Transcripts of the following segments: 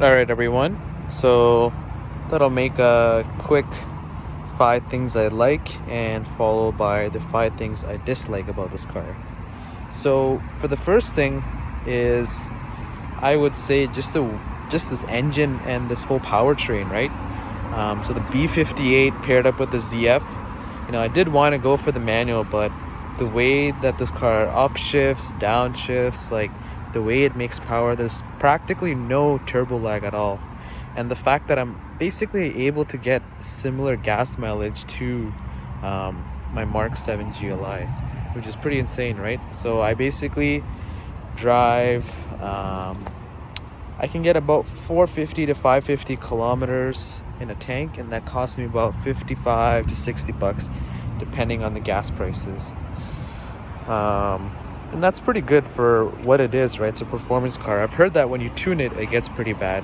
Alright everyone, so that'll make a quick 5 things I like and followed by the 5 things I dislike about this car. So for the first thing is I would say just this engine and this whole powertrain, right? So the B58 paired up with the ZF, I did want to go for the manual, but the way that this car upshifts, downshifts, like the way it makes power, there's practically no turbo lag at all. And the fact that I'm basically able to get similar gas mileage to my Mark 7 GLI, which is pretty insane, right? So I basically drive, I can get about 450 to 550 kilometers in a tank, and that costs me about 55 to 60 bucks depending on the gas prices. And that's pretty good for what it is, right? It's a performance car. I've heard that when you tune it, it gets pretty bad.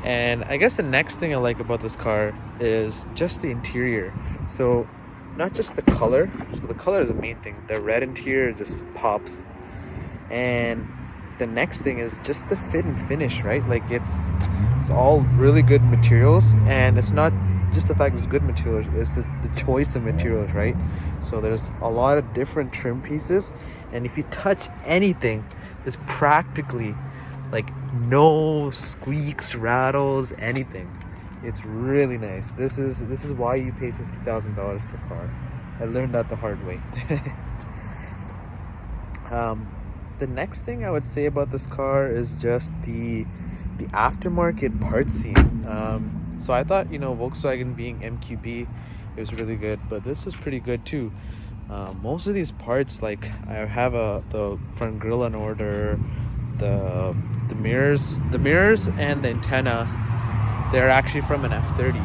And I guess the next thing I like about this car is just the interior. So not just the color. So the color is the main thing. The red interior just pops. And the next thing is just the fit and finish, right? Like it's all really good materials, and it's not just the fact it's good materials, it's the choice of materials, right? So there's a lot of different trim pieces, and if you touch anything, there's practically like no squeaks, rattles, anything. It's really nice. This is why you pay $50,000 for a car. I learned that the hard way. The next thing I would say about this car is just the aftermarket parts scene. So I thought, Volkswagen being MQB, it was really good, but this was pretty good too. Most of these parts, like I have the front grille in order, the mirrors and the antenna, they're actually from an F30.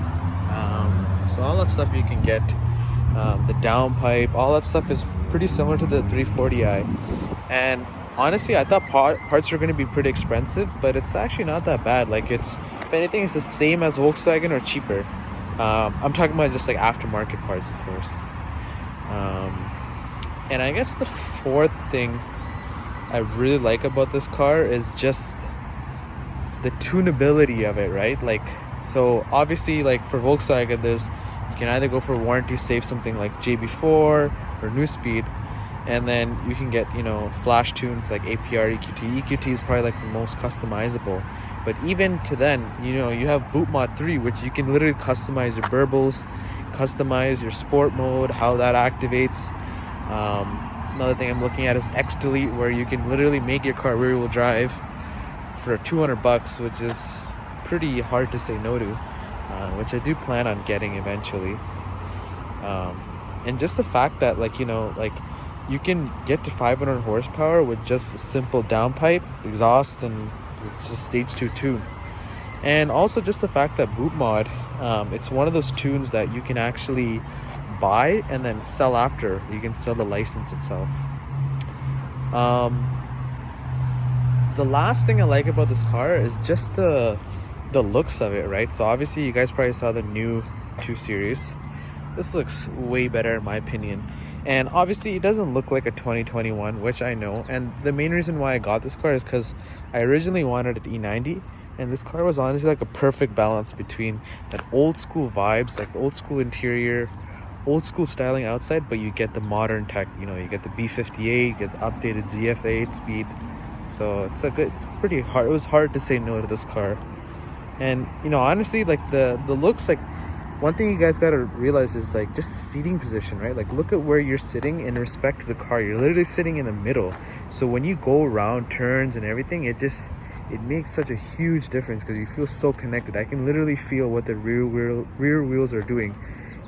So all that stuff you can get, the downpipe, all that stuff is pretty similar to the 340i. And honestly, I thought parts were going to be pretty expensive, but it's actually not that bad. Like if anything, it's the same as Volkswagen or cheaper. I'm talking about just like aftermarket parts, of course. And I guess the fourth thing I really like about this car is just the tunability of it, right? Like, so obviously, like for Volkswagen, you can either go for warranty, save something like JB4 or New Speed, and then you can get, flash tunes like APR, EQT. EQT is probably like the most customizable. But even to then, you have Boot Mod 3, which you can literally customize your burbles, customize your sport mode, how that activates. Another thing I'm looking at is xDelete, where you can literally make your car rear-wheel drive for $200, which is pretty hard to say no to, which I do plan on getting eventually. And just the fact that, you can get to 500 horsepower with just a simple downpipe, exhaust, and it's a stage 2 tune. And also just the fact that Boot Mod, it's one of those tunes that you can actually buy and then sell after. You can sell the license itself. The last thing I like about this car is just the looks of it, right? So obviously you guys probably saw the new 2 Series. This looks way better in my opinion. And obviously it doesn't look like a 2021, which I know. And the main reason why I got this car is because I originally wanted an E90. And this car was honestly like a perfect balance between that old school vibes, like the old school interior, old school styling outside, but you get the modern tech. You get the B58, you get the updated ZF 8-speed. So it's pretty hard. It was hard to say no to this car. And honestly, like the looks, like one thing you guys got to realize is like just the seating position, right? Like look at where you're sitting in respect to the car. You're literally sitting in the middle. So when you go around turns and everything, it makes such a huge difference because you feel so connected. I can literally feel what the rear wheels are doing,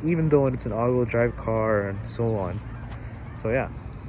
even though it's an all-wheel drive car and so on. So yeah.